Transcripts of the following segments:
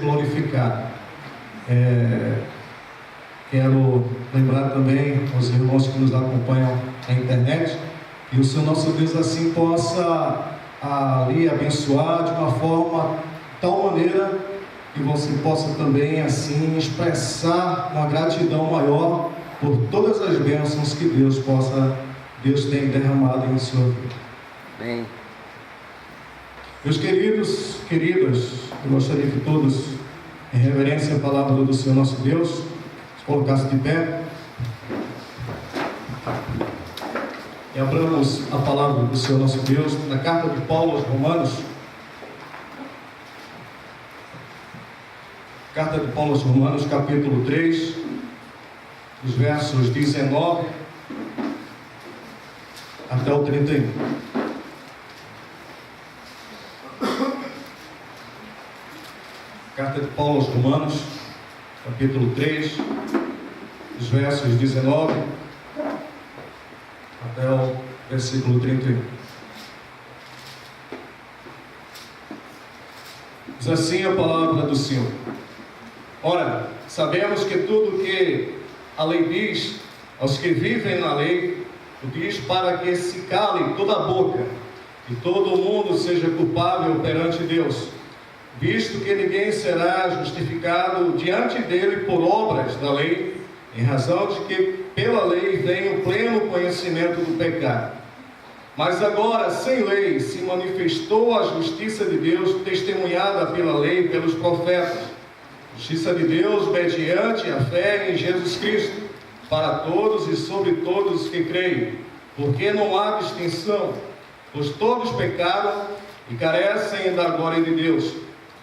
glorificado. Quero lembrar também aos irmãos que nos acompanham na internet, que o Senhor nosso Deus assim possa ali abençoar de uma forma tal maneira que você possa também assim expressar uma gratidão maior por todas as bênçãos que Deus tem derramado em sua vida. Bem. Meus queridos, queridas, eu gostaria que todos, em reverência à palavra do Senhor nosso Deus, se colocassem de pé e abramos a palavra do Senhor nosso Deus na carta de Paulo aos Romanos. Carta de Paulo aos Romanos, capítulo 3, os versos 19 até o 31. Carta de Paulo aos Romanos, capítulo 3, os versos 19 até o versículo 31. Diz assim a palavra do Senhor: Ora, sabemos que tudo que a lei diz aos que vivem na lei, o diz para que se cale toda a boca e todo o mundo seja culpável perante Deus, visto que ninguém será justificado diante dele por obras da lei, em razão de que pela lei vem o pleno conhecimento do pecado. Mas agora, sem lei, se manifestou a justiça de Deus, testemunhada pela lei e pelos profetas, justiça de Deus mediante a fé em Jesus Cristo, para todos e sobre todos os que creem, porque não há distinção, pois todos pecaram e carecem da glória de Deus,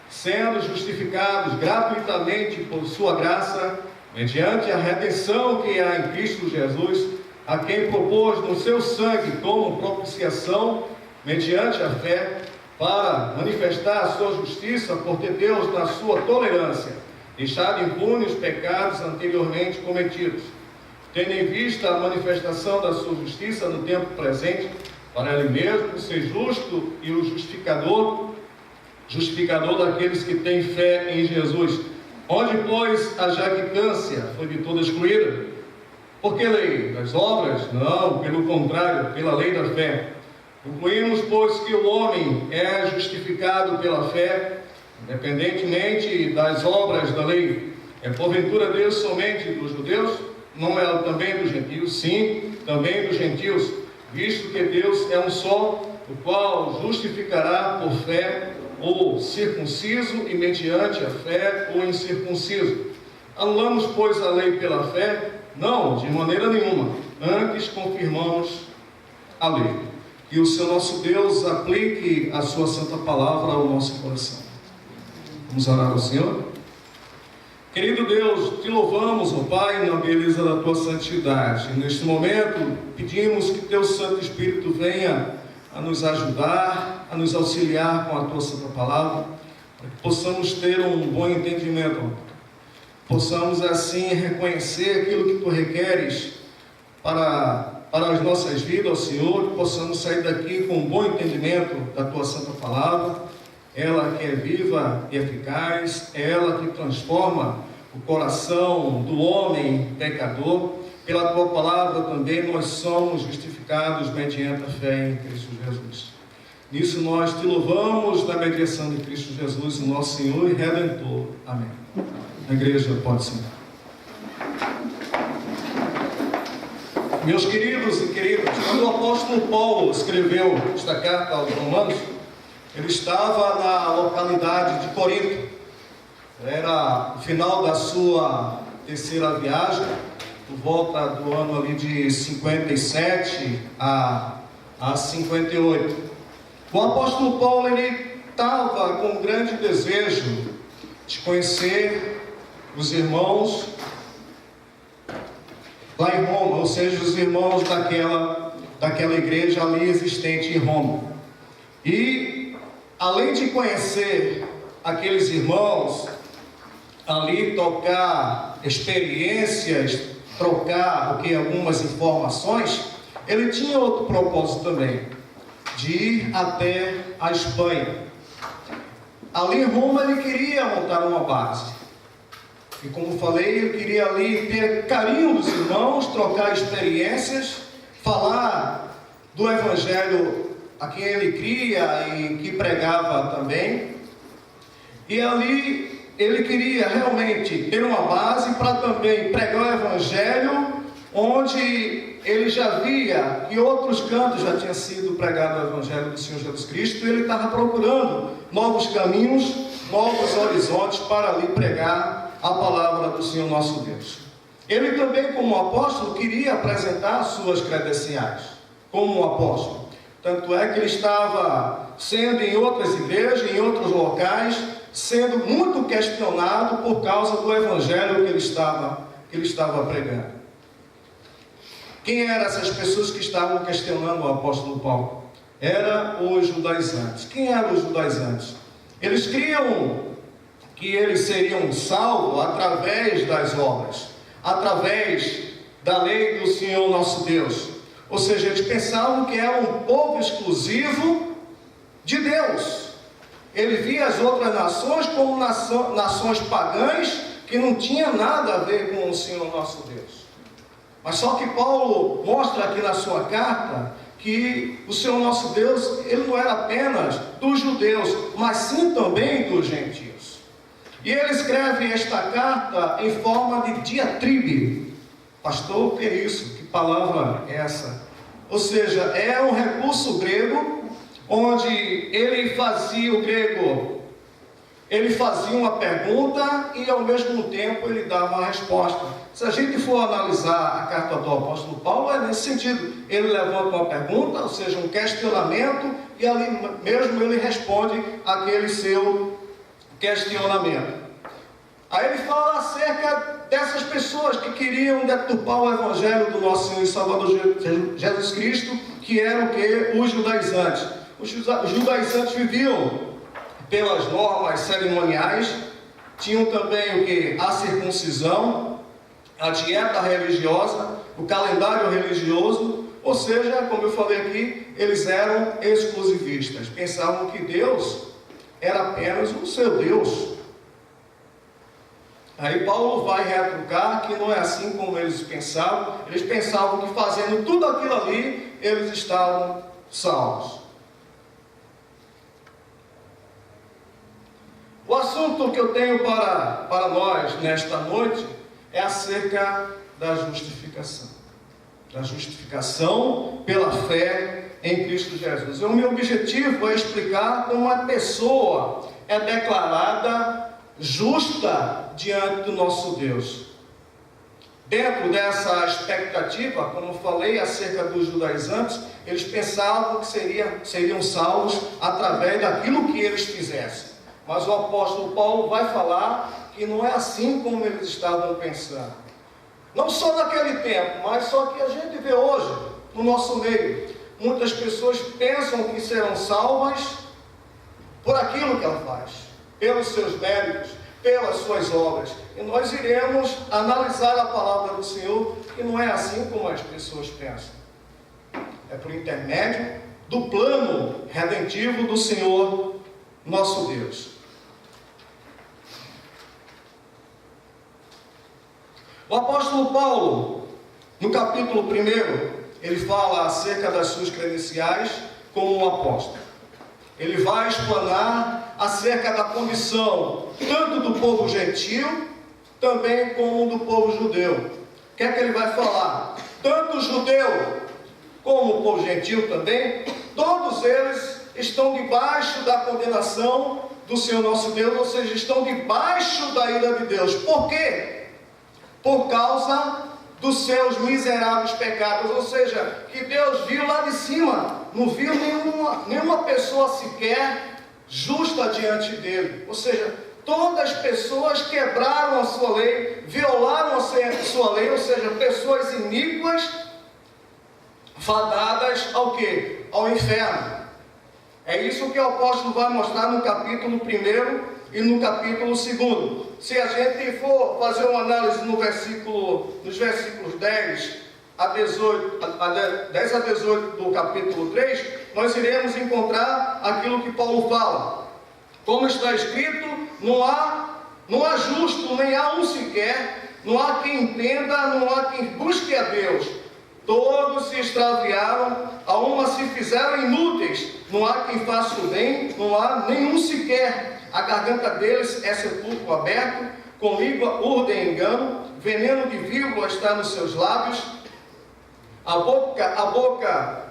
sendo justificados gratuitamente por sua graça, mediante a redenção que há em Cristo Jesus, a quem propôs no seu sangue como propiciação, mediante a fé, para manifestar a sua justiça, porque Deus, na sua tolerância, deixado impunes os pecados anteriormente cometidos, tendo em vista a manifestação da sua justiça no tempo presente, para ele mesmo ser justo e o justificador daqueles que têm fé em Jesus. Onde, pois, a jactância foi de toda excluída? Por que lei? Das obras? Não, pelo contrário, pela lei da fé. Concluímos, pois, que o homem é justificado pela fé, independentemente das obras da lei. É porventura Deus somente dos judeus? Não é também dos gentios? Sim, também dos gentios, visto que Deus é um só, o qual justificará por fé o circunciso e mediante a fé o incircunciso. Anulamos, pois, a lei pela fé? Não, de maneira nenhuma. Antes confirmamos a lei. Que o Senhor nosso Deus aplique a sua santa palavra ao nosso coração. Vamos orar ao Senhor? Querido Deus, te louvamos, ó Pai, na beleza da tua santidade. Neste momento, pedimos que teu Santo Espírito venha a nos ajudar, a nos auxiliar com a tua santa palavra, para que possamos ter um bom entendimento, ó Pai. Possamos assim reconhecer aquilo que tu requeres para as nossas vidas, ó Senhor, que possamos sair daqui com um bom entendimento da tua santa palavra, ela que é viva e eficaz, ela que transforma o coração do homem pecador. Pela tua palavra também nós somos justificados mediante a fé em Cristo Jesus. Nisso nós te louvamos na mediação de Cristo Jesus, o nosso Senhor e Redentor. Amém. A igreja pode sentar. Meus queridos e queridas, quando o apóstolo Paulo escreveu esta carta aos Romanos, ele estava na localidade de Corinto. Era o final da sua terceira viagem, por volta do ano ali de 57 a 58. O apóstolo Paulo, ele estava com um grande desejo de conhecer os irmãos lá em Roma, ou seja, os irmãos daquela igreja ali existente em Roma. E além de conhecer aqueles irmãos, ali tocar experiências, trocar algumas informações, ele tinha outro propósito também, de ir até a Espanha. ali em Roma ele queria montar uma base. E como falei, ele queria ali ter carinho dos irmãos, trocar experiências, falar do Evangelho a quem ele cria e que pregava também. E ali ele queria realmente ter uma base para também pregar o Evangelho, onde ele já via que outros cantos já tinha sido pregado o Evangelho do Senhor Jesus Cristo, e ele estava procurando novos caminhos, novos horizontes para ali pregar a palavra do Senhor nosso Deus. Ele também, como apóstolo, queria apresentar suas credenciais como um apóstolo. Tanto é que ele estava sendo em outras igrejas, em outros locais, sendo muito questionado por causa do evangelho que ele estava pregando. Quem eram essas pessoas que estavam questionando o apóstolo Paulo? Eram os judaizantes. Quem eram os judaizantes? Eles criam que eles seriam salvos através das obras, através da lei do Senhor nosso Deus. Ou seja, eles pensavam que era um povo exclusivo de Deus. Ele via as outras nações como nações pagãs que não tinham nada a ver com o Senhor nosso Deus. Mas só que Paulo mostra aqui na sua carta que o Senhor nosso Deus, ele não era apenas dos judeus, mas sim também dos gentios. E ele escreve esta carta em forma de diatribe. Pastor, o que é isso? Que palavra é essa? Ou seja, é um recurso grego, onde ele fazia uma pergunta e ao mesmo tempo ele dava uma resposta. Se a gente for analisar a carta do apóstolo Paulo, é nesse sentido. Ele levanta uma pergunta, ou seja, um questionamento, e ali mesmo ele responde aquele seu questionamento. Aí ele fala acerca dessas pessoas que queriam deturpar o evangelho do nosso Senhor e Salvador Jesus Cristo, que eram o quê? Os judaizantes. Os judaizantes viviam pelas normas cerimoniais, tinham também o quê? A circuncisão, a dieta religiosa, o calendário religioso, ou seja, como eu falei aqui, eles eram exclusivistas, pensavam que Deus era apenas o seu Deus. Aí Paulo vai retrucar que não é assim como eles pensavam que fazendo tudo aquilo ali, eles estavam salvos. O assunto que eu tenho para nós nesta noite é acerca da justificação. Da justificação pela fé em Cristo Jesus. O meu objetivo é explicar como a pessoa é declarada justa diante do nosso Deus. Dentro dessa expectativa, como falei acerca dos judaizantes, eles pensavam que seriam salvos através daquilo que eles fizessem. Mas o apóstolo Paulo vai falar que não é assim como eles estavam pensando. Não só naquele tempo, mas só que a gente vê hoje, no nosso meio. Muitas pessoas pensam que serão salvas por aquilo que ela faz, pelos seus méritos, pelas suas obras. E nós iremos analisar a palavra do Senhor, que não é assim como as pessoas pensam. É por intermédio do plano redentivo do Senhor nosso Deus. O apóstolo Paulo, no capítulo 1, ele fala acerca das suas credenciais como um apóstolo. Ele vai explanar acerca da condição tanto do povo gentil, também como do povo judeu. O que é que ele vai falar? Tanto o judeu como o povo gentil também, todos eles estão debaixo da condenação do Senhor nosso Deus, ou seja, estão debaixo da ira de Deus. Por quê? Por causa dos seus miseráveis pecados, ou seja, que Deus viu lá de cima, não viu nenhuma pessoa sequer justa diante dele, ou seja, todas as pessoas quebraram a sua lei, violaram a sua lei, ou seja, pessoas iníquas, fadadas ao quê? Ao inferno. É isso que o apóstolo vai mostrar no capítulo 1 e no capítulo 2. Se a gente for fazer uma análise nos versículos 10 a 18 do capítulo 3, nós iremos encontrar aquilo que Paulo fala. Como está escrito, não há justo, nem há um sequer, não há quem entenda, não há quem busque a Deus. Todos se extraviaram, a uma se fizeram inúteis, não há quem faça o bem, não há nenhum sequer. A garganta deles é sepulcro aberto, com língua urdem engano, veneno de víbora está nos seus lábios, a boca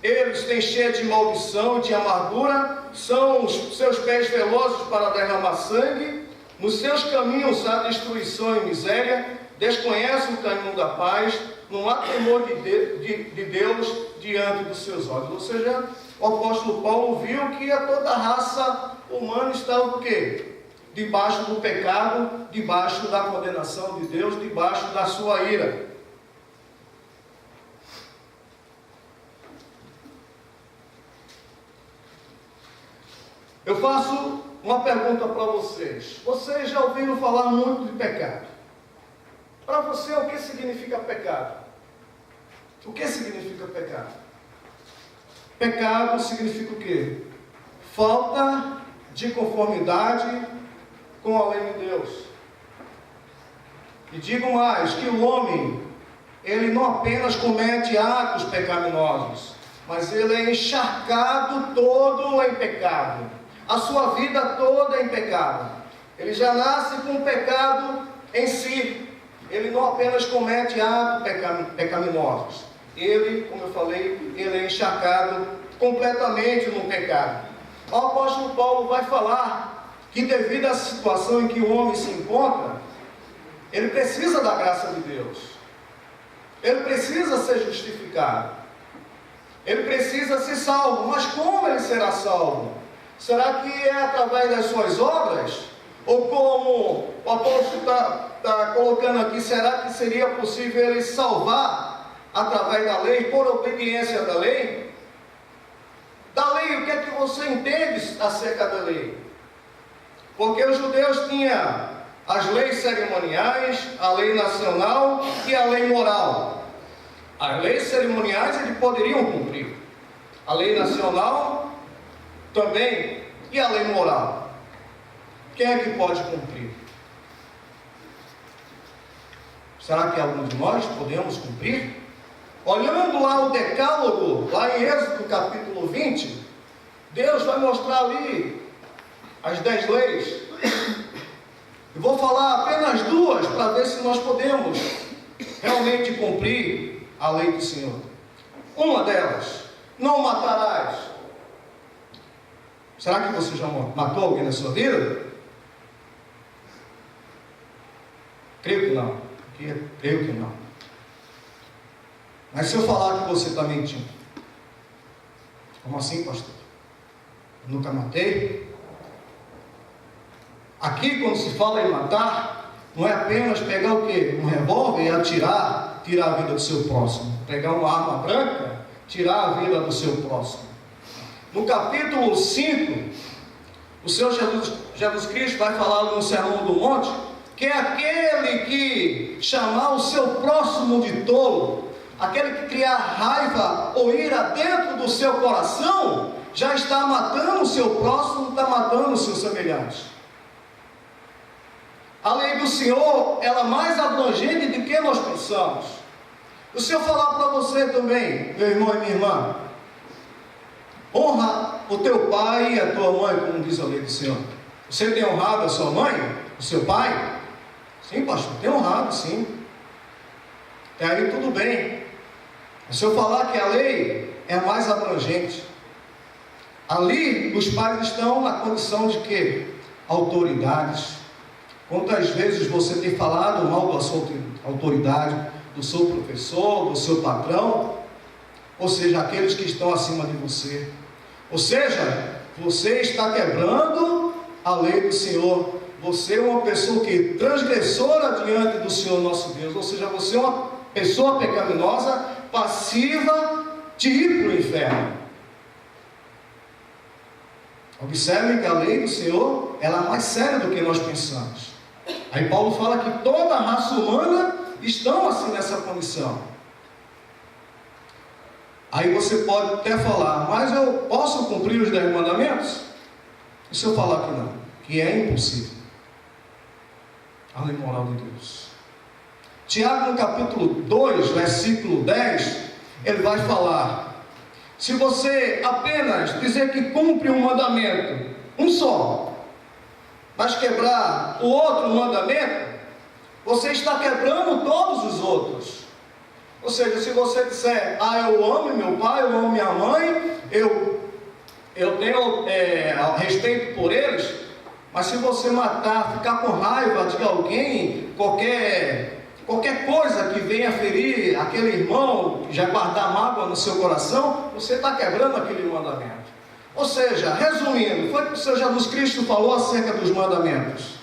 eles têm cheia de maldição e de amargura, são os seus pés velozes para derramar sangue, nos seus caminhos há destruição e miséria, desconhecem o caminho da paz, não há temor de Deus diante dos seus olhos. Ou seja, o apóstolo Paulo viu que toda a raça humana estava o quê? Debaixo do pecado, debaixo da condenação de Deus, debaixo da sua ira. Eu faço uma pergunta para vocês. Vocês já ouviram falar muito de pecado? Para você, o que significa pecado? O que significa pecado? Pecado significa o quê? Falta de conformidade com a lei de Deus. E digo mais, que o homem, ele não apenas comete atos pecaminosos, mas ele é encharcado todo em pecado. A sua vida toda é em pecado. Ele já nasce com o pecado em si. Ele não apenas comete atos pecaminosos. Ele, como eu falei, ele é encharcado completamente no pecado. O apóstolo Paulo vai falar que devido à situação em que o homem se encontra, ele precisa da graça de Deus. Ele precisa ser justificado. Ele precisa ser salvo. Mas como ele será salvo? Será que é através das suas obras? Ou como o apóstolo está colocando aqui, será que seria possível ele salvar através da lei, por obediência da lei? Da lei, o que é que você entende acerca da lei? Porque os judeus tinham as leis cerimoniais, a lei nacional e a lei moral. As leis cerimoniais eles poderiam cumprir. A lei nacional também, e a lei moral? Quem é que pode cumprir? Será que algum de nós podemos cumprir? Olhando lá o decálogo, lá em Êxodo capítulo 20, Deus vai mostrar ali as 10 leis. Eu vou falar apenas duas para ver se nós podemos realmente cumprir a lei do Senhor. Uma delas, não matarás. Será que você já matou alguém na sua vida? Creio que não. Creio que não. Mas se eu falar que você está mentindo? Como assim, pastor? Eu nunca matei? Aqui, quando se fala em matar, não é apenas pegar o quê? Um revólver e tirar a vida do seu próximo. Pegar uma arma branca, tirar a vida do seu próximo. No capítulo 5, o Senhor Jesus Cristo vai falar no Sermão do Monte, que é aquele que chamar o seu próximo de tolo, aquele que criar raiva ou ira dentro do seu coração, já está matando o seu próximo, está matando o seu semelhante. A lei do Senhor, ela é mais abrangente do que nós pensamos. O Senhor falar para você também, meu irmão e minha irmã, honra o teu pai e a tua mãe, como diz a lei do Senhor. Você tem honrado a sua mãe, o seu pai? Sim, pastor, tem honrado, sim. E aí tudo bem. Se eu falar que a lei é mais abrangente, ali os pais estão na condição de quê? Autoridades. Quantas vezes você tem falado mal da sua autoridade, do seu professor, do seu patrão, ou seja, aqueles que estão acima de você? Ou seja, você está quebrando a lei do Senhor. Você é uma pessoa que transgressora diante do Senhor nosso Deus. Ou seja, você é uma pessoa pecaminosa, passiva de ir para o inferno. Observe que a lei do Senhor, ela é mais séria do que nós pensamos. Aí Paulo fala que toda a raça humana estão assim nessa condição. Aí você pode até falar, mas eu posso cumprir os 10 mandamentos? E se eu falar que não? Que é impossível. A lei moral de Deus. Tiago, no capítulo 2, versículo 10, ele vai falar: se você apenas dizer que cumpre um mandamento, um só, mas quebrar o outro mandamento, você está quebrando todos os outros. Ou seja, se você disser, eu amo meu pai, eu amo minha mãe, eu tenho respeito por eles, mas se você matar, ficar com raiva de alguém, qualquer coisa que venha ferir aquele irmão, já guardar mágoa no seu coração, você está quebrando aquele mandamento. Ou seja, resumindo, foi o que o Senhor Jesus Cristo falou acerca dos mandamentos.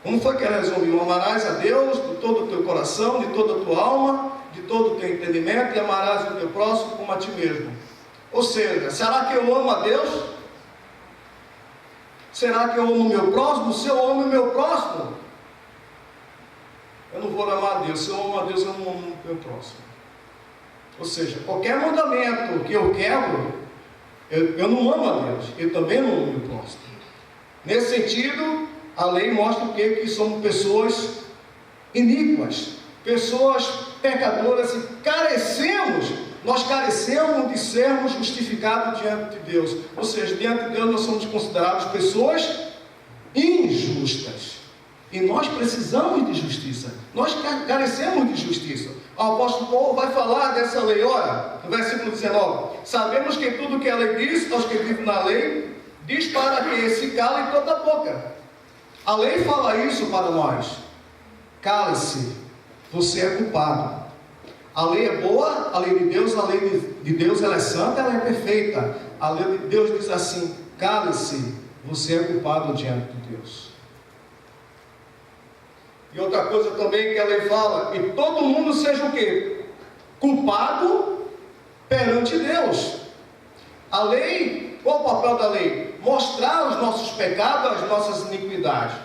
Como foi que ele resumiu? Amarás a Deus de todo o teu coração, de toda a tua alma, de todo o teu entendimento, e amarás o teu próximo como a ti mesmo. Ou seja, será que eu amo a Deus? Será que eu amo o meu próximo? Se eu amo o meu próximo, eu não vou amar a Deus. Se eu amo a Deus, eu não amo o meu próximo. Ou seja, qualquer mandamento que eu quebro, eu não amo a Deus. Eu também não amo o meu próximo. Nesse sentido, a lei mostra o quê? Que somos pessoas iníquas, pessoas pecadoras, e nós carecemos de sermos justificados diante de Deus. Ou seja, diante de Deus nós somos considerados pessoas injustas. E nós precisamos de justiça. Nós carecemos de justiça. O apóstolo Paulo vai falar dessa lei. Olha, no versículo 19: sabemos que tudo que a lei diz aos que vivem na lei, diz para que se calem toda a boca. A lei fala isso para nós. Cale-se, você é culpado. A lei é boa, a lei de Deus ela é santa, ela é perfeita. A lei de Deus diz assim: cale-se, você é culpado diante de Deus. E outra coisa também que a lei fala: e todo mundo seja o quê? Culpado perante Deus. A lei, qual o papel da lei? Mostrar os nossos pecados, as nossas iniquidades.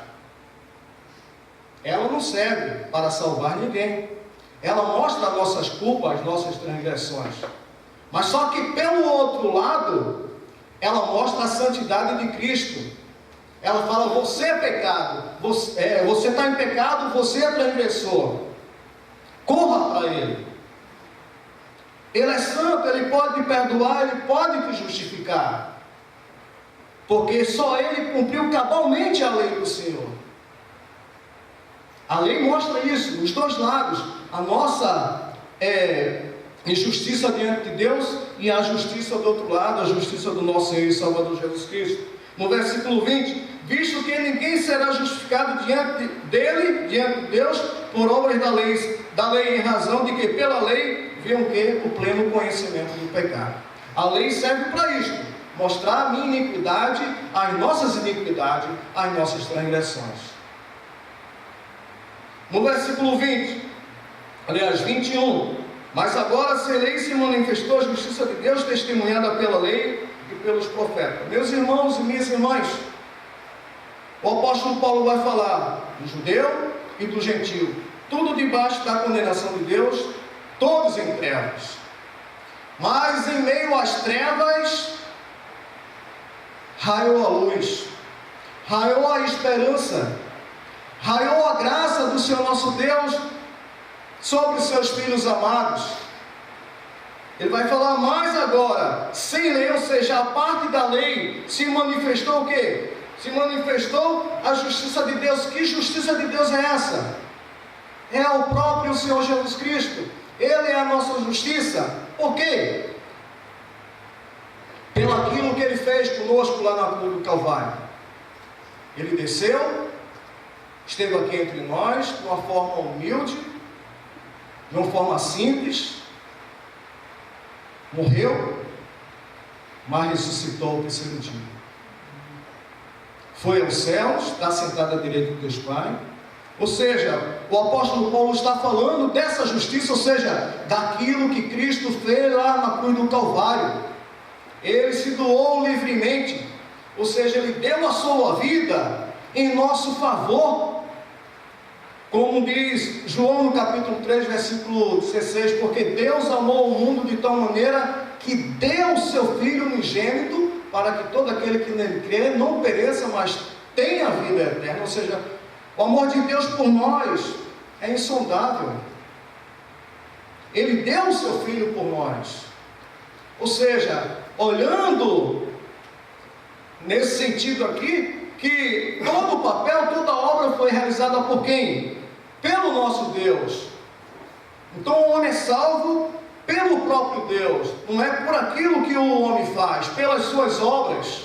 Ela não serve para salvar ninguém. Ela mostra as nossas culpas, as nossas transgressões. Mas só que pelo outro lado, ela mostra a santidade de Cristo. Ela fala: você é pecado, você está em pecado, você é transgressor. Corra para Ele. Ele é santo, Ele pode te perdoar, Ele pode te justificar. Porque só Ele cumpriu cabalmente a lei do Senhor. A lei mostra isso, os dois lados. A nossa injustiça diante de Deus e a justiça do outro lado, a justiça do nosso Senhor e Salvador Jesus Cristo. No versículo 20: visto que ninguém será justificado diante de Deus, por obras da lei em razão de que pela lei vem o quê? O pleno conhecimento do pecado. A lei serve para isto: mostrar a minha iniquidade, as nossas iniquidades, as nossas transgressões. No versículo 21: mas agora se a lei se manifestou a justiça de Deus, testemunhada pela lei e pelos profetas. Meus irmãos e minhas irmãs, o apóstolo Paulo vai falar do judeu e do gentio, tudo debaixo da condenação de Deus, todos em trevas. Mas em meio às trevas raiou a luz, raiou a esperança, raiou a graça do Senhor nosso Deus sobre os seus filhos amados. Ele vai falar mais agora, sem lei, ou seja, a parte da lei, se manifestou o quê? Se manifestou a justiça de Deus. Que justiça de Deus é essa? É o próprio Senhor Jesus Cristo. Ele é a nossa justiça. Por quê? Pelo aquilo que Ele fez conosco lá na cruz do Calvário. Ele desceu, esteve aqui entre nós, de uma forma humilde, de uma forma simples, morreu, mas ressuscitou ao terceiro dia. Foi aos céus, está sentado à direita de Deus Pai. Ou seja, o apóstolo Paulo está falando dessa justiça, ou seja, daquilo que Cristo fez lá na cruz do Calvário. Ele se doou livremente, ou seja, Ele deu a sua vida em nosso favor. Como diz João no capítulo 3, versículo 16: porque Deus amou o mundo de tal maneira que deu o seu Filho unigênito, para que todo aquele que nele crê não pereça, mas tenha a vida eterna. Ou seja, o amor de Deus por nós é insondável. Ele deu o seu Filho por nós. Ou seja, olhando nesse sentido aqui, que todo o papel, toda a obra foi realizada por quem? Pelo nosso Deus. Então o homem é salvo pelo próprio Deus, não é por aquilo que o homem faz, pelas suas obras.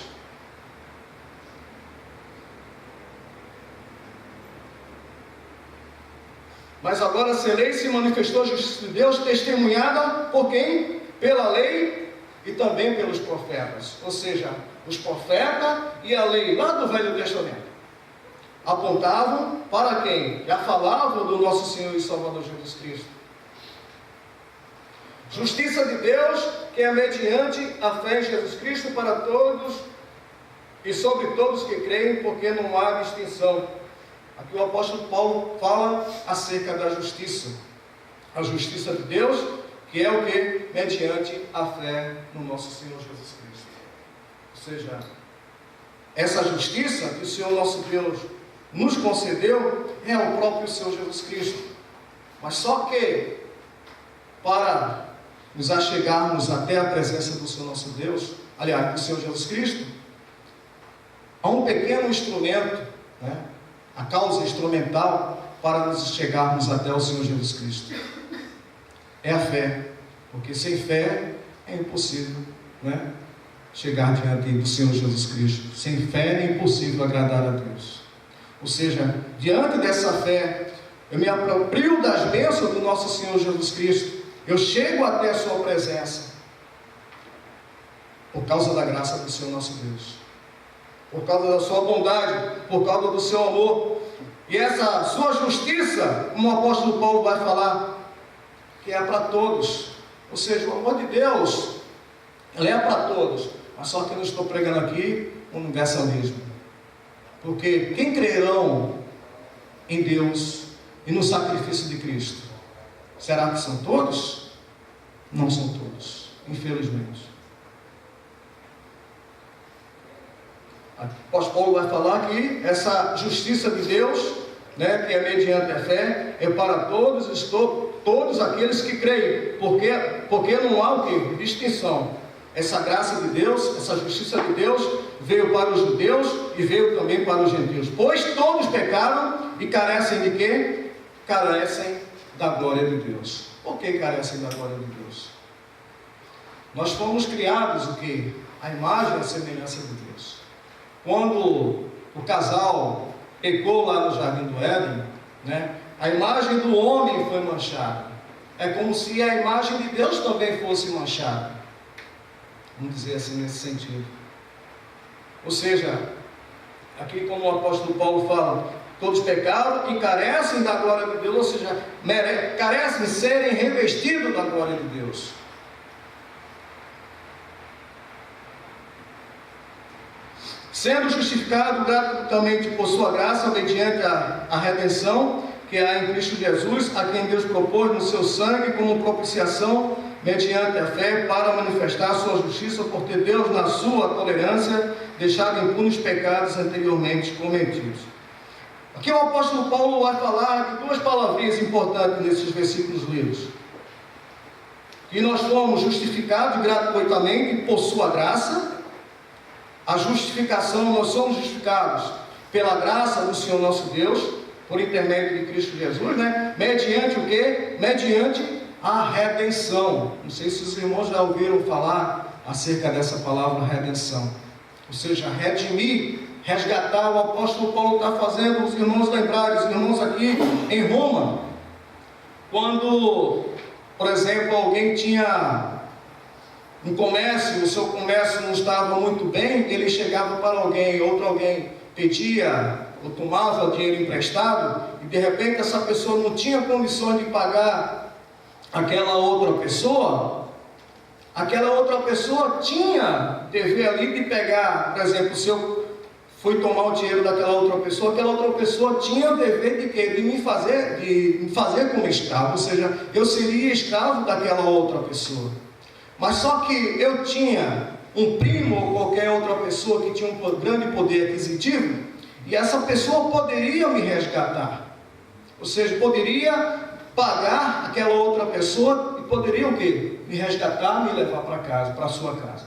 Mas agora se a lei se manifestou a justiça de Deus, testemunhada por quem? Pela lei e também pelos profetas. Ou seja, os profetas e a lei lá do Velho Testamento apontavam para quem? Já falavam do nosso Senhor e Salvador Jesus Cristo. Justiça de Deus, que é mediante a fé em Jesus Cristo para todos e sobre todos que creem, porque não há distinção. Aqui o apóstolo Paulo fala acerca da justiça. A justiça de Deus, que é o que? Mediante a fé no nosso Senhor Jesus Cristo. Ou seja, essa justiça que o Senhor nosso Deus nos concedeu é o próprio Senhor Jesus Cristo. Mas só que, para nos achegarmos até a presença do Senhor nosso Deus, aliás, do Senhor Jesus Cristo, há um pequeno instrumento, né? A causa instrumental para nos chegarmos até o Senhor Jesus Cristo. É a fé, porque sem fé é impossível, né, chegar diante do Senhor Jesus Cristo. Sem fé é impossível agradar a Deus. Ou seja, diante dessa fé, eu me aproprio das bênçãos do nosso Senhor Jesus Cristo. Eu chego até a sua presença por causa da graça do Senhor nosso Deus, por causa da sua bondade, por causa do seu amor. E essa sua justiça, como o apóstolo Paulo vai falar, que é para todos. Ou seja, o amor de Deus, ele é para todos. Mas só que eu não estou pregando aqui universalismo. Porque quem crerão em Deus e no sacrifício de Cristo? Será que são todos? Não são todos, infelizmente. O apóstolo Paulo vai falar que essa justiça de Deus, né, que é mediante a fé, é para todos, todos aqueles que creem, porque não há o que? Distinção. Essa graça de Deus, essa justiça de Deus veio para os judeus e veio também para os gentios. Pois todos pecaram e carecem de quê? Carecem da glória de Deus. Por que carecem da glória de Deus? Nós fomos criados o quê? A imagem e a semelhança de Deus. Quando o casal pecou lá no Jardim do Éden, né, a imagem do homem foi manchada. É como se a imagem de Deus também fosse manchada. Vamos dizer assim nesse sentido. Ou seja, aqui como o apóstolo Paulo fala, todos pecaram e carecem da glória de Deus, ou seja, carecem de serem revestidos da glória de Deus. Sendo justificado gratuitamente por sua graça, mediante a redenção que há em Cristo Jesus, a quem Deus propôs no seu sangue como propiciação, mediante a fé, para manifestar a sua justiça, por ter Deus, na sua tolerância, deixado impunes pecados anteriormente cometidos. Aqui o apóstolo Paulo vai falar de duas palavrinhas importantes nesses versículos lidos. Que nós fomos justificados gratuitamente por sua graça. A justificação, nós somos justificados pela graça do Senhor nosso Deus, por intermédio de Cristo Jesus, né? Mediante o quê? Mediante a redenção. Não sei se os irmãos já ouviram falar acerca dessa palavra redenção. Ou seja, redimir, resgatar. O apóstolo Paulo está fazendo os irmãos lembrarem, os irmãos aqui em Roma, quando, por exemplo, alguém tinha um comércio, o seu comércio não estava muito bem, ele chegava para alguém, outro alguém pedia ou tomava dinheiro emprestado, e de repente essa pessoa não tinha condições de pagar aquela outra pessoa tinha dever ali de pegar, por exemplo, se eu fui tomar o dinheiro daquela outra pessoa, aquela outra pessoa tinha o dever de quê? De me fazer como escravo, ou seja, eu seria escravo daquela outra pessoa. Mas só que eu tinha um primo ou qualquer outra pessoa que tinha um grande poder aquisitivo, e essa pessoa poderia me resgatar. Ou seja, poderia pagar aquela outra pessoa e poderia o quê? Me resgatar, me levar para casa, para a sua casa.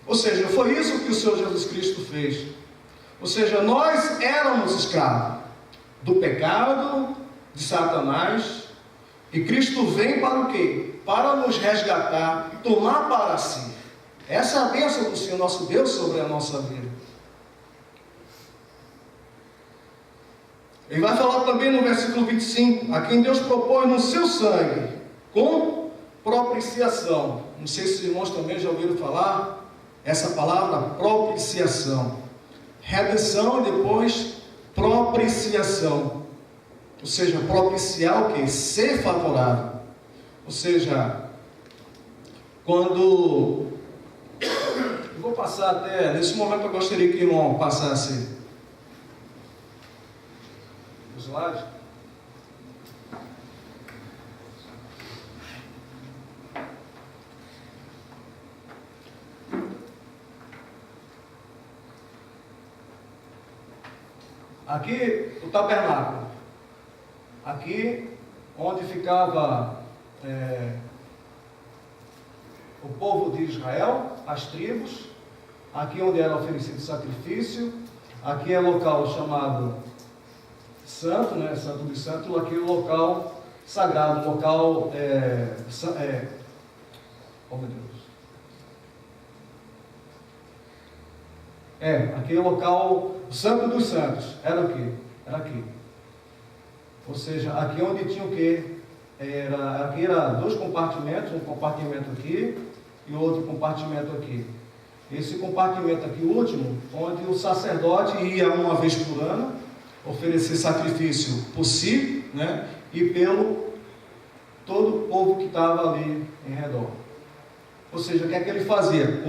Ou seja, foi isso que o Senhor Jesus Cristo fez. Ou seja, nós éramos escravos do pecado, de Satanás, e Cristo vem para o quê? Para nos resgatar, tomar para si. Essa é a bênção do Senhor nosso Deus sobre a nossa vida. Ele vai falar também no versículo 25, a quem Deus propôs no seu sangue, com propiciação. Não sei se os irmãos também já ouviram falar essa palavra, propiciação. Redenção e depois propiciação. Ou seja, propiciar o quê? Ser favorável. Ou seja, quando... Eu vou passar até... Nesse momento eu gostaria que o irmão passasse o slide. Aqui o tabernáculo. Aqui onde ficava o povo de Israel, as tribos. Aqui onde era oferecido sacrifício. Aqui é local chamado santo, né? Santo dos Santos. Aqui é o local sagrado, local oh meu Deus. Aqui é o local Santo dos Santos. Era o quê? Era aqui. Ou seja, aqui onde tinha o quê? Aqui era 2 compartimentos, um compartimento aqui e outro compartimento aqui. Esse compartimento aqui, o último, onde o sacerdote ia uma vez por ano oferecer sacrifício por si, né? E pelo todo o povo que estava ali em redor. Ou seja, o que é que ele fazia?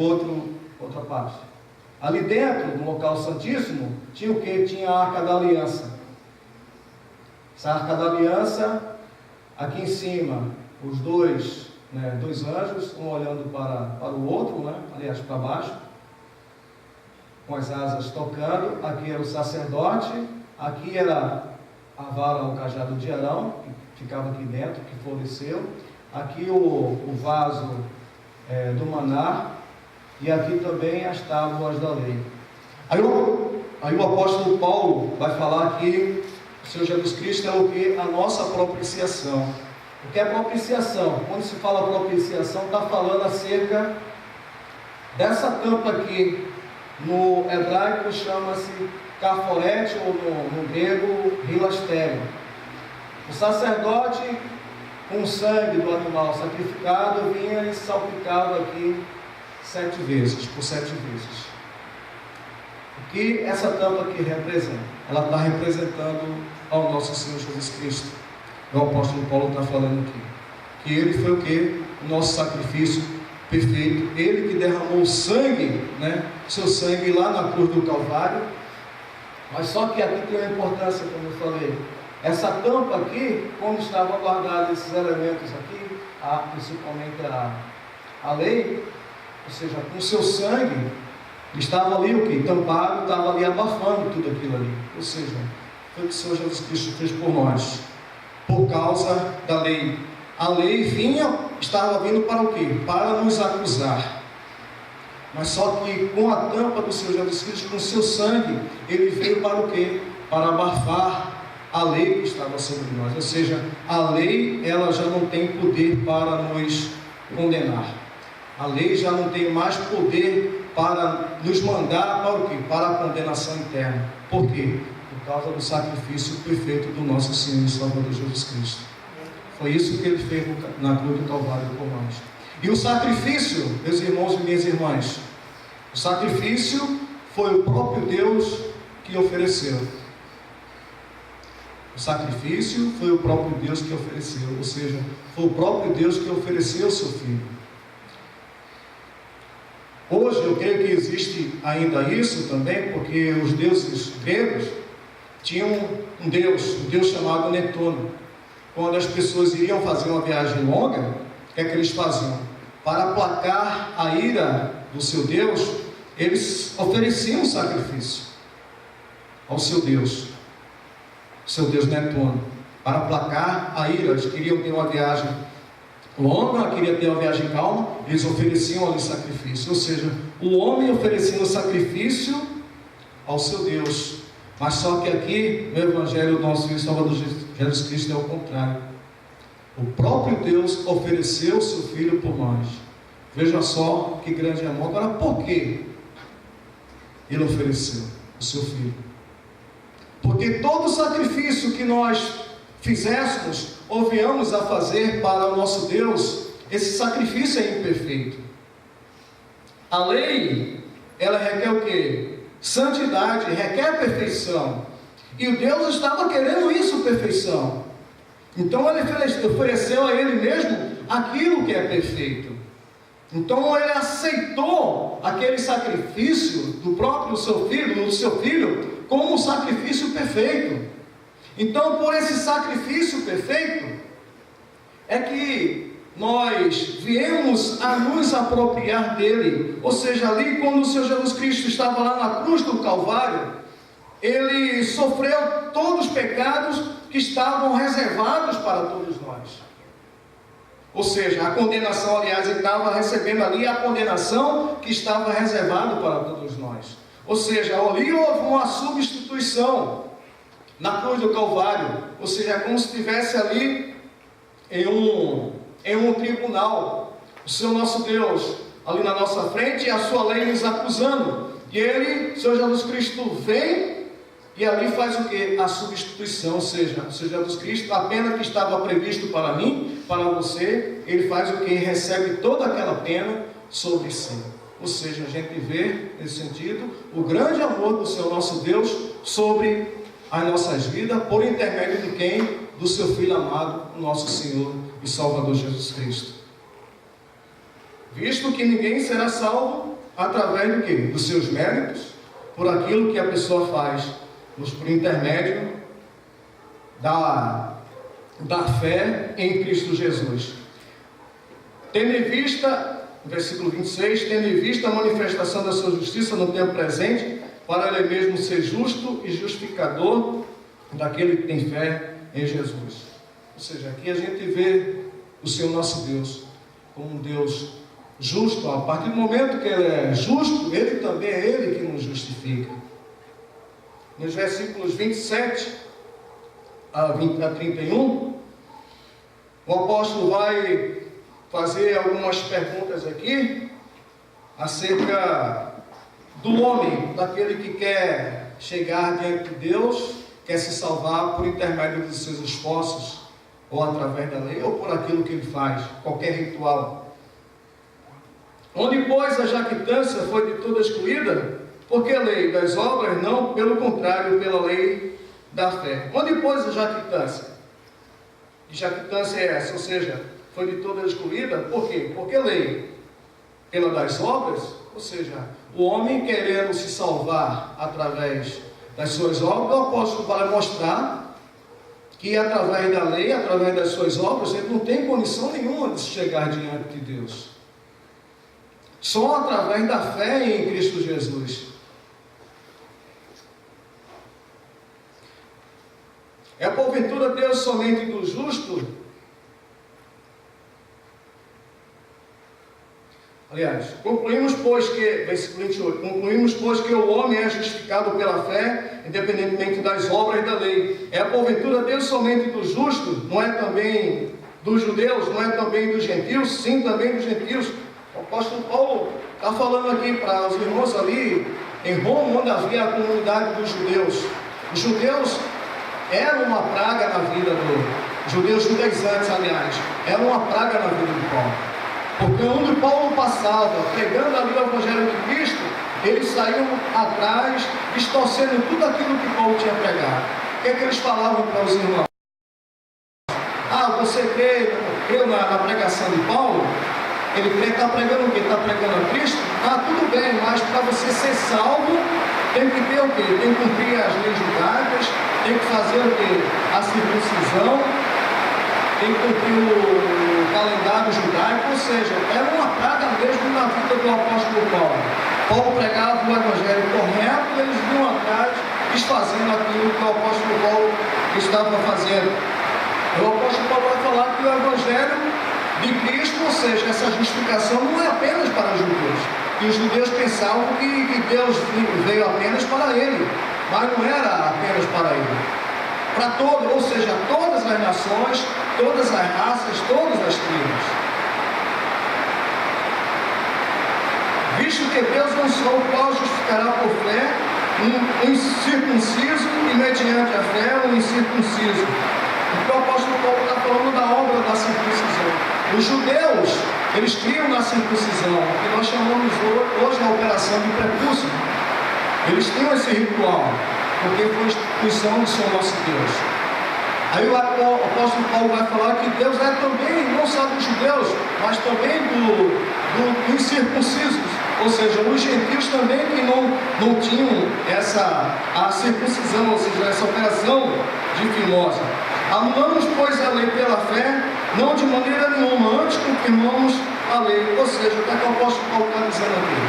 Outra parte. Ali dentro do local santíssimo, tinha o que? Tinha a Arca da Aliança. Essa Arca da Aliança, aqui em cima, os dois anjos, um olhando para o outro, né? Aliás, para baixo, com as asas tocando. Aqui era o sacerdote, aqui era a vara, o cajado de Arão, que ficava aqui dentro, que floresceu. Aqui o vaso do maná. E aqui também as tábuas da lei. Aí o apóstolo Paulo vai falar que o Senhor Jesus Cristo é o que? A nossa propiciação. O que é propiciação? Quando se fala propiciação, está falando acerca dessa tampa aqui. No hebraico chama-se caforete, ou no grego hilastério. O sacerdote, com o sangue do animal sacrificado, vinha e salpicava aqui 7 vezes, por 7 vezes. O que essa tampa aqui representa? Ela está representando ao nosso Senhor Jesus Cristo. O apóstolo Paulo está falando aqui. Que ele foi o que? O nosso sacrifício perfeito. Ele que derramou o sangue, né? Seu sangue lá na cruz do Calvário. Mas só que aqui tem uma importância, como eu falei. Essa tampa aqui, como estavam guardados esses elementos aqui, principalmente a lei, ou seja, com o seu sangue, estava ali o que? Tampado, estava ali abafando tudo aquilo ali. Ou seja, foi o que o Senhor Jesus Cristo fez por nós, por causa da lei. A lei estava vindo para o quê? Para nos acusar. Mas só que com a tampa do Senhor Jesus Cristo, com o seu sangue, ele veio para o quê? Para abafar a lei que estava sobre nós. Ou seja, a lei, ela já não tem poder para nos condenar. A lei já não tem mais poder para nos mandar para o quê? Para a condenação eterna. Por quê? Por causa do sacrifício perfeito do nosso Senhor e Salvador Jesus Cristo. Foi isso que ele fez na cruz do Calvário por nós. E o sacrifício, meus irmãos e minhas irmãs, o sacrifício foi o próprio Deus que ofereceu. O sacrifício foi o próprio Deus que ofereceu, ou seja, foi o próprio Deus que ofereceu o seu Filho. Hoje eu creio que existe ainda isso também, porque os deuses gregos tinham um Deus chamado Netuno. Quando as pessoas iriam fazer uma viagem longa, o que é que eles faziam? Para aplacar a ira do seu Deus, eles ofereciam um sacrifício ao seu Deus Netuno, para aplacar a ira. Eles queriam ter uma viagem longa, queriam ter uma viagem calma, eles ofereciam ali sacrifício. Ou seja, o homem oferecendo sacrifício ao seu Deus. Mas só que aqui no Evangelho do nosso Senhor e Salvador Jesus Cristo é o contrário. O próprio Deus ofereceu o seu Filho por nós. Veja só que grande amor. Agora, por que Ele ofereceu o seu Filho? Porque todo sacrifício que nós fizéssemos ou viemos a fazer para o nosso Deus, esse sacrifício é imperfeito. A lei, ela requer o quê? Santidade, requer perfeição. E o Deus estava querendo isso, perfeição. Então ele ofereceu a Ele mesmo aquilo que é perfeito. Então ele aceitou aquele sacrifício do próprio seu filho, como um sacrifício perfeito. Então, por esse sacrifício perfeito, é que nós viemos a nos apropriar dele. Ou seja, ali quando o Senhor Jesus Cristo estava lá na cruz do Calvário, Ele sofreu todos os pecados que estavam reservados para todos nós. Ou seja, a condenação, aliás, Ele estava recebendo ali a condenação que estava reservada para todos nós. Ou seja, ali houve uma substituição na cruz do Calvário. Ou seja, é como se estivesse ali em um tribunal, o Senhor nosso Deus ali na nossa frente e a sua lei nos acusando. E Ele, o Senhor Jesus Cristo, vem e ali faz o que? A substituição. Ou seja, o Senhor Jesus Cristo, a pena que estava previsto para mim, para você, Ele faz o que? Recebe toda aquela pena sobre si. Ou seja, a gente vê, nesse sentido, o grande amor do Senhor nosso Deus sobre as nossas vidas, por intermédio de quem? Do seu Filho amado, o nosso Senhor e Salvador Jesus Cristo. Visto que ninguém será salvo através do quê? Dos seus méritos, por aquilo que a pessoa faz, por intermédio da fé em Cristo Jesus. Tendo em vista, versículo 26, tendo em vista a manifestação da sua justiça no tempo presente, para Ele mesmo ser justo e justificador daquele que tem fé em Jesus. Ou seja, aqui a gente vê o Senhor nosso Deus como um Deus justo. A partir do momento que Ele é justo, Ele também é Ele que nos justifica. Nos versículos 27 a 31, o apóstolo vai fazer algumas perguntas aqui acerca do homem, daquele que quer chegar diante de Deus, quer se salvar por intermédio dos seus esforços, ou através da lei, ou por aquilo que ele faz, qualquer ritual. Onde, pois, a jactância foi de toda excluída, porque a lei das obras não, pelo contrário, pela lei da fé. Onde, pois, a jactância? Que jactância é essa? Ou seja, foi de toda excluída, por quê? Porque a lei, pela das obras, ou seja, o homem querendo se salvar através das suas obras, o apóstolo vai mostrar que através da lei, através das suas obras, ele não tem condição nenhuma de chegar diante de Deus. Só através da fé em Cristo Jesus. É porventura Deus somente do justo? Aliás, concluímos, pois, que, versículo 28, concluímos, pois, que o homem é justificado pela fé, independentemente das obras da lei. É porventura Deus somente do justo? Não é também dos judeus? Não é também dos gentios? Sim, também dos gentios. O apóstolo Paulo está falando aqui para os irmãos ali em Roma, onde havia a comunidade dos judeus. Os judeus eram uma praga na vida dos judeus judaizantes, aliás, eram uma praga na vida de Paulo. Porque onde Paulo passava, pregando ali o Evangelho de Cristo, eles saíam atrás, distorcendo tudo aquilo que Paulo tinha pregado. O que é que eles falavam para os irmãos? Ah, você creu na pregação de Paulo? Ele está pregando o quê? Está pregando a Cristo? Ah, tudo bem, mas para você ser salvo, tem que ter o quê? Tem que cumprir as leis judaicas, tem que fazer o quê? A circuncisão, tem que cumprir o calendário judaico, ou seja, era uma praga mesmo na vida do apóstolo Paulo. Paulo pregava o evangelho correto, eles vinham atrás, desfazendo aquilo que o apóstolo Paulo estava fazendo. O apóstolo Paulo vai falar que o evangelho de Cristo, ou seja, essa justificação não é apenas para os judeus. E os judeus pensavam que Deus veio apenas para ele, mas não era apenas para ele. Para todos, ou seja, todas as nações, todas as raças, todas as tribos. Visto que Deus não só o qual justificará por fé, um incircunciso e mediante a fé, um incircunciso. Porque o apóstolo Paulo está falando da obra da circuncisão. Os judeus, eles criam na circuncisão, que nós chamamos hoje a operação de prepúcio. Eles tinham esse ritual, porque foi a instituição do Senhor nosso Deus. Aí o apóstolo Paulo vai falar que Deus é também, não só dos judeus, mas também dos incircuncisos, ou seja, os gentios também que não tinham a circuncisão, ou seja, essa operação de fimose. Anulamos, pois, a lei pela fé, não de maneira nenhuma, antes confirmamos a lei. Ou seja, o que o apóstolo Paulo está dizendo aqui?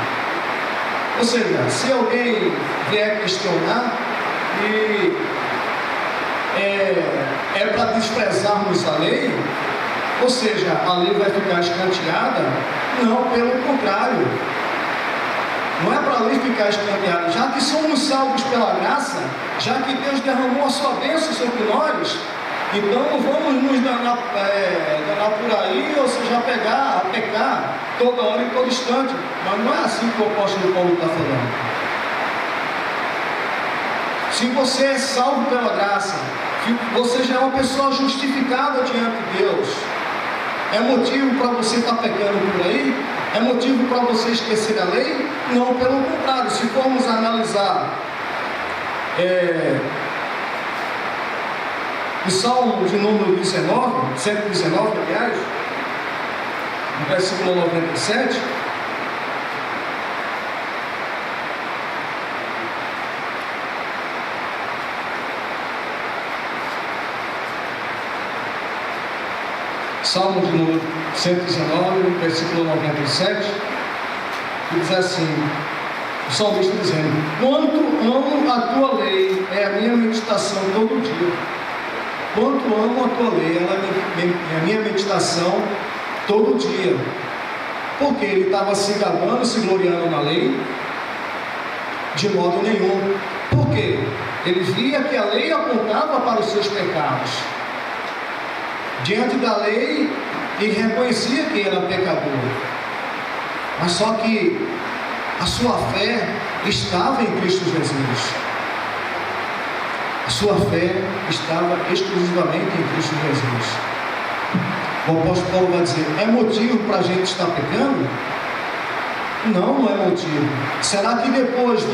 Ou seja, se alguém vier questionar e é para desprezarmos a lei, ou seja, a lei vai ficar escanteada? Não, pelo contrário. Não é para a lei ficar escanteada. Já que somos salvos pela graça, já que Deus derramou a sua bênção sobre nós, então não vamos nos danar por aí, ou seja, a pecar toda hora e todo instante. Mas não é assim que o apóstolo Paulo está falando. Se você é salvo pela graça, você já é uma pessoa justificada diante de Deus, é motivo para você estar pecando por aí? É motivo para você esquecer a lei? Não, pelo contrário. Se formos analisar o Salmo de número 19, 119, aliás, no versículo 97, Salmo de número 119, versículo 97, que diz assim, o salmista dizendo: quanto amo a tua lei, é a minha meditação todo dia. Quanto amo a tua lei, ela é a minha meditação todo dia. Porque ele estava se gabando, se gloriando na lei? De modo nenhum. Por quê? Ele via que a lei apontava para os seus pecados. Diante da lei, ele reconhecia que era pecador. Mas só que a sua fé estava em Cristo Jesus. A sua fé estava exclusivamente em Cristo Jesus. O apóstolo Paulo vai dizer: é motivo para a gente estar pecando? Não, não é motivo. Será que depois que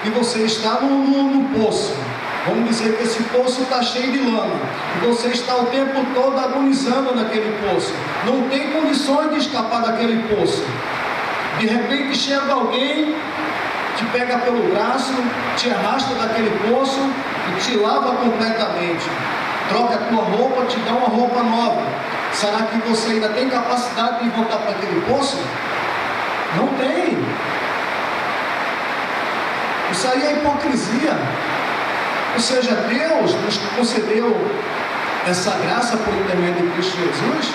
você está no poço, vamos dizer que esse poço está cheio de lama, e você está o tempo todo agonizando naquele poço, não tem condições de escapar daquele poço, de repente chega alguém, te pega pelo braço, te arrasta daquele poço e te lava completamente, troca a tua roupa, te dá uma roupa nova. Será que você ainda tem capacidade de voltar para aquele poço? Não tem. Isso aí é hipocrisia. Ou seja, Deus nos concedeu essa graça por intermédio de Cristo Jesus,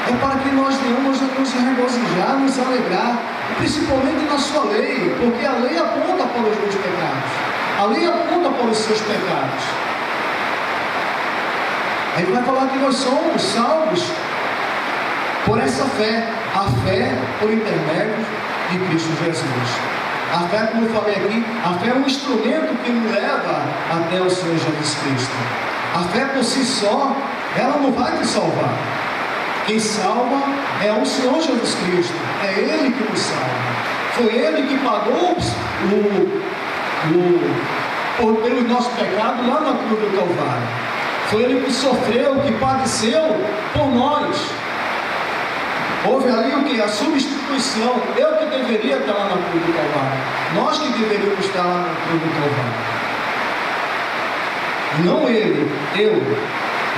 é para que nós venhamos a nos regozijar, nos alegrar, principalmente na sua lei, porque a lei aponta para os meus pecados, a lei aponta para os seus pecados. Aí vai falar que nós somos salvos por essa fé, a fé por intermédio de Cristo Jesus. A fé, como eu falei aqui, a fé é um instrumento que nos leva até o Senhor Jesus Cristo. A fé por si só, ela não vai te salvar. Quem salva é o Senhor Jesus Cristo. É Ele que nos salva. Foi Ele que pagou pelo nosso pecado lá na cruz do Calvário. Foi Ele que sofreu, que padeceu por nós. Houve ali o que? A substituição. Eu que deveria estar lá na cruz do Calvário. Nós que deveríamos estar lá na cruz do Calvário. Não ele, eu,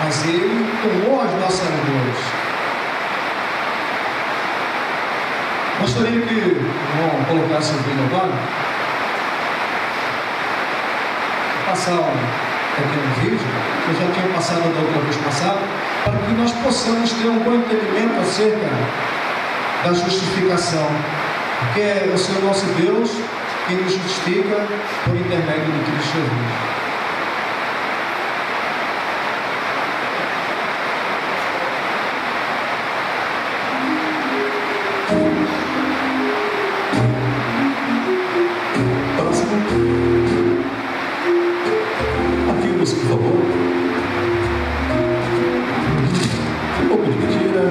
mas ele tomou as nossas dores. Gostaria que o irmão colocasse o vídeo agora. Vou passar um pequeno vídeo, que eu já tinha passado da outra vez passada, para que nós possamos ter um bom entendimento acerca da justificação. Porque é o Senhor nosso Deus que nos justifica por intermédio de Cristo Jesus. Por favor. Um pouco de mentira,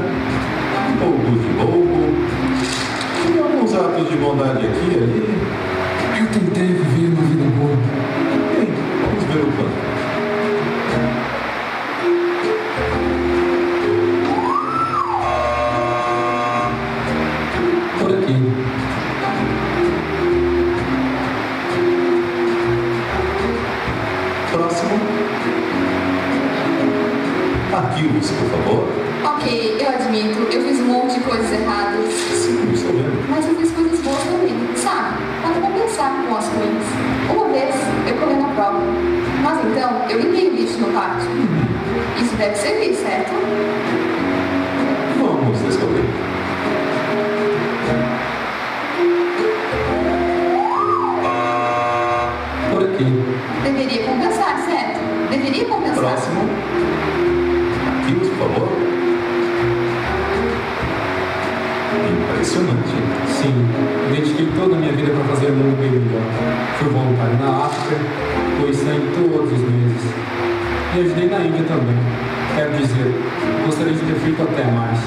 um pouco de roubo, e alguns atos de bondade aqui e ali. Eu tentei viver uma vida boa. Bem, vamos ver o plano. Por aqui. Próximo. Arquivos, por favor. Ok, eu admito, eu fiz um monte de coisas erradas. Sim, estou vendo. Mas eu fiz coisas boas também, sabe? Para compensar com as ruins. Uma vez, eu colei na prova. Mas então, eu limpei o lixo no pátio. Isso deve servir, certo? Vamos descobrir. Por aqui. Deveria compensar, certo? Deveria compensar. Próximo. Arquivos, por favor. Impressionante. Sim, dediquei toda a minha vida para fazer o mundo bem melhor. Fui voluntário na África, doei sangue todos os meses. E ajudei na Índia também. Quero dizer, gostaria de ter feito até mais.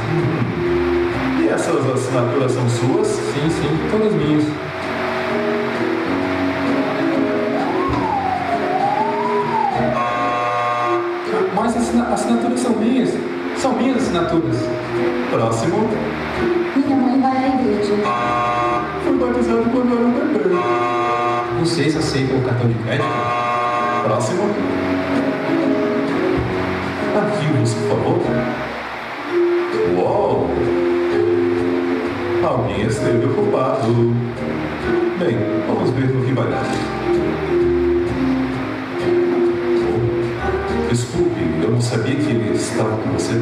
E essas assinaturas são suas? Sim, todas minhas. Mas as assinaturas são minhas. São minhas assinaturas. Próximo. Minha mãe vai à igreja. Fui batizado quando era um bebê. Vocês aceitam o cartão de crédito? Próximo. Arquivos, por favor. Uou! Alguém esteve ocupado. Bem, vamos ver no que vai dar. Oh, desculpe, eu não sabia que ele estava com você.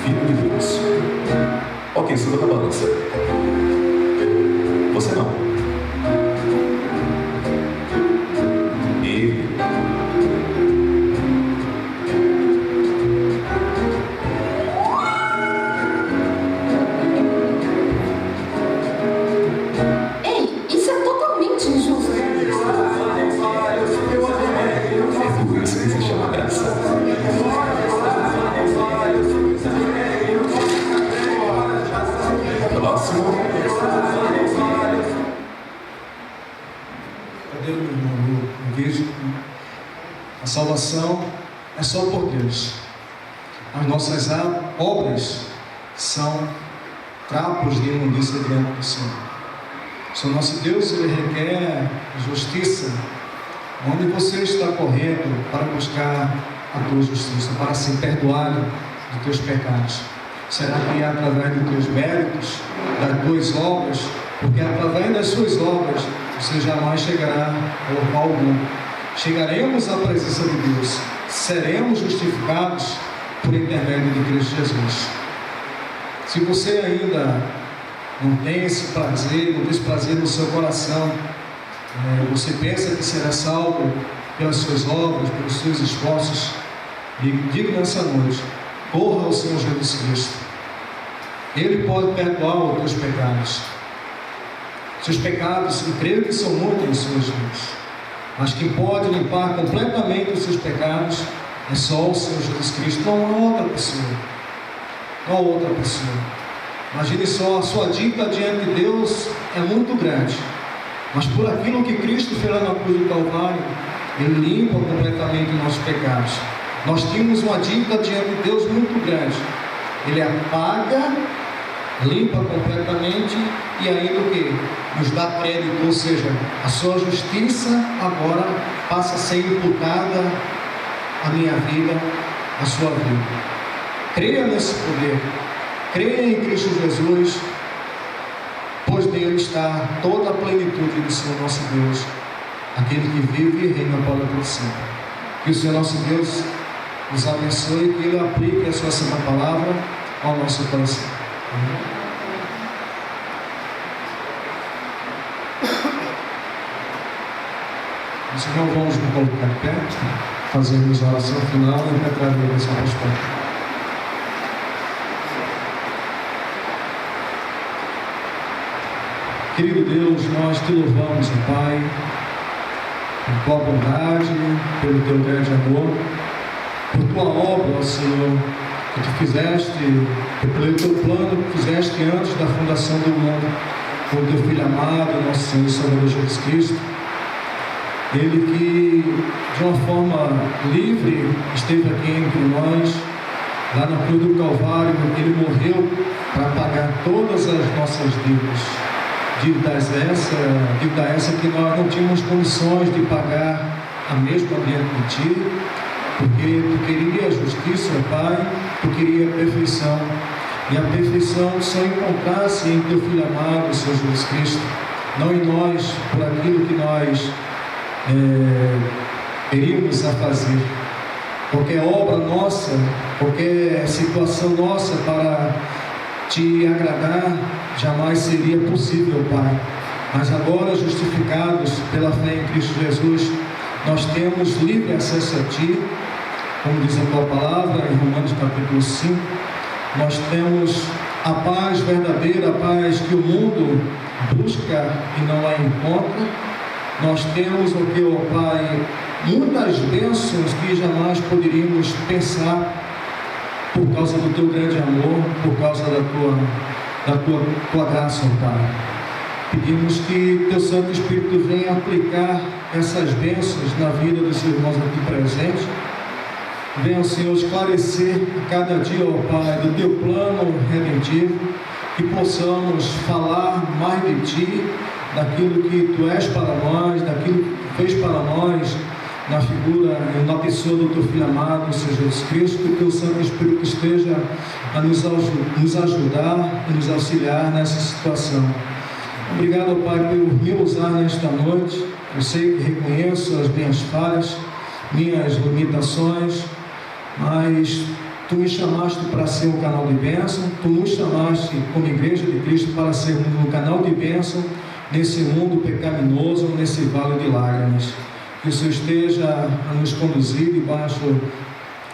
Filho de Deus. Ok, suba na balança. Você não. Ele. Ei, isso é totalmente injusto. É por isso que se chama graça. Próximo. Cadê o irmão? Eu vejo que a salvação é só por Deus. As nossas obras são trapos de imundícia diante do Senhor. O Senhor nosso Deus, Ele requer justiça. Onde você está correndo para buscar a tua justiça, para ser perdoado dos teus pecados? Será que é através dos teus méritos, das tuas obras? Porque através das suas obras você jamais chegará a local algum. Chegaremos à presença de Deus, seremos justificados por intermédio de Cristo Jesus. Se você ainda não tem esse prazer, não tem esse prazer no seu coração, você pensa que será salvo pelas suas obras, pelos seus esforços, e diga nessa noite: corra ao Senhor Jesus Cristo. Ele pode perdoar os teus pecados. Seus pecados, eu creio que são muitos nos seus dias, mas quem pode limpar completamente os seus pecados é só o Senhor Jesus Cristo, não há outra pessoa. Não há outra pessoa. Imagine só, a sua dívida diante de Deus é muito grande, mas por aquilo que Cristo fez lá na cruz do Calvário, Ele limpa completamente os nossos pecados. Nós tínhamos uma dívida diante de Deus muito grande. Ele apaga, limpa completamente e ainda o que? Nos dá crédito, ou seja, a sua justiça agora passa a ser imputada à minha vida, à sua vida. Creia nesse poder, creia em Cristo Jesus nele está toda a plenitude do Senhor nosso Deus, aquele que vive e reina para todo sempre. Que o Senhor nosso Deus nos abençoe e que Ele aplique a sua santa palavra ao nosso coração. Os irmãos, vamos nos colocar de pé, fazermos a oração final e entrar na oração apostólica. Querido Deus, nós te louvamos, Pai, por tua bondade, pelo teu grande amor, por tua obra, ó Senhor, que tu fizeste, pelo teu plano que fizeste antes da fundação do mundo, com o teu Filho amado, nosso Senhor e Salvador Jesus Cristo. Ele que, de uma forma livre, esteve aqui entre nós, lá na cruz do Calvário, ele morreu para pagar todas as nossas dívidas. Dívida essa que nós não tínhamos condições de pagar a mesma diante de Ti, porque Tu querias justiça, Pai, Tu querias perfeição, e a perfeição só encontrasse em Teu Filho amado, Senhor Jesus Cristo, não em nós, por aquilo que nós teríamos a fazer. Qualquer obra nossa, qualquer situação nossa para Te agradar, jamais seria possível, Pai. Mas agora, justificados pela fé em Cristo Jesus, nós temos livre acesso a Ti, como diz a Tua palavra em Romanos capítulo 5. Nós temos a paz verdadeira, a paz que o mundo busca e não a encontra. Nós temos o que, ó Pai, muitas bênçãos que jamais poderíamos pensar, por causa do Teu grande amor, por causa da tua graça, ó Pai. Pedimos que Teu Santo Espírito venha aplicar essas bênçãos na vida dos irmãos aqui presentes. Venha, Senhor, esclarecer cada dia, ó Pai, do Teu plano redentivo, que possamos falar mais de Ti, daquilo que Tu és para nós, daquilo que Tu fez para nós, na figura, na pessoa do Teu Filho amado, Senhor Jesus Cristo, que o Teu Santo Espírito esteja a nos ajudar e nos auxiliar nessa situação. Obrigado, Pai, por me usar nesta noite. Eu sei que reconheço as minhas falhas, minhas limitações, mas Tu me chamaste para ser um canal de bênção, Tu nos chamaste como Igreja de Cristo para sermos um canal de bênção nesse mundo pecaminoso, nesse vale de lágrimas. Que o Senhor esteja a nos conduzir debaixo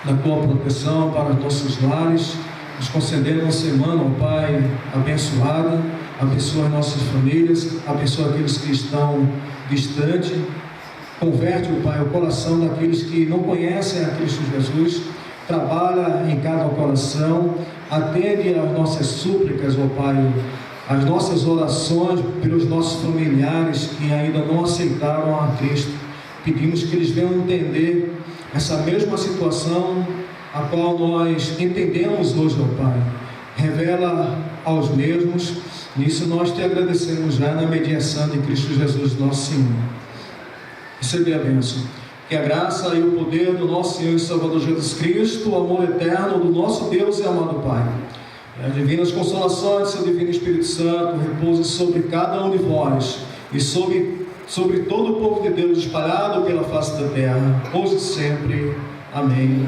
da Tua proteção para os nossos lares, nos concedendo uma semana, ó Pai, abençoada. Abençoa as nossas famílias, abençoa aqueles que estão distantes. Converte, ó Pai, o coração daqueles que não conhecem a Cristo Jesus. Trabalha em cada coração, atende às nossas súplicas, ó Pai, as nossas orações pelos nossos familiares que ainda não aceitaram a Cristo. Pedimos que eles venham entender essa mesma situação a qual nós entendemos hoje, ó Pai. Revela aos mesmos. Nisso nós Te agradecemos já na mediação de Cristo Jesus, nosso Senhor. Recebe a bênção. Que a graça e o poder do nosso Senhor e Salvador Jesus Cristo, o amor eterno do nosso Deus e amado Pai, e as divinas consolações do Seu Divino Espírito Santo repouse sobre cada um de vós e sobre todo o povo de Deus espalhado pela face da terra, hoje e sempre. Amém.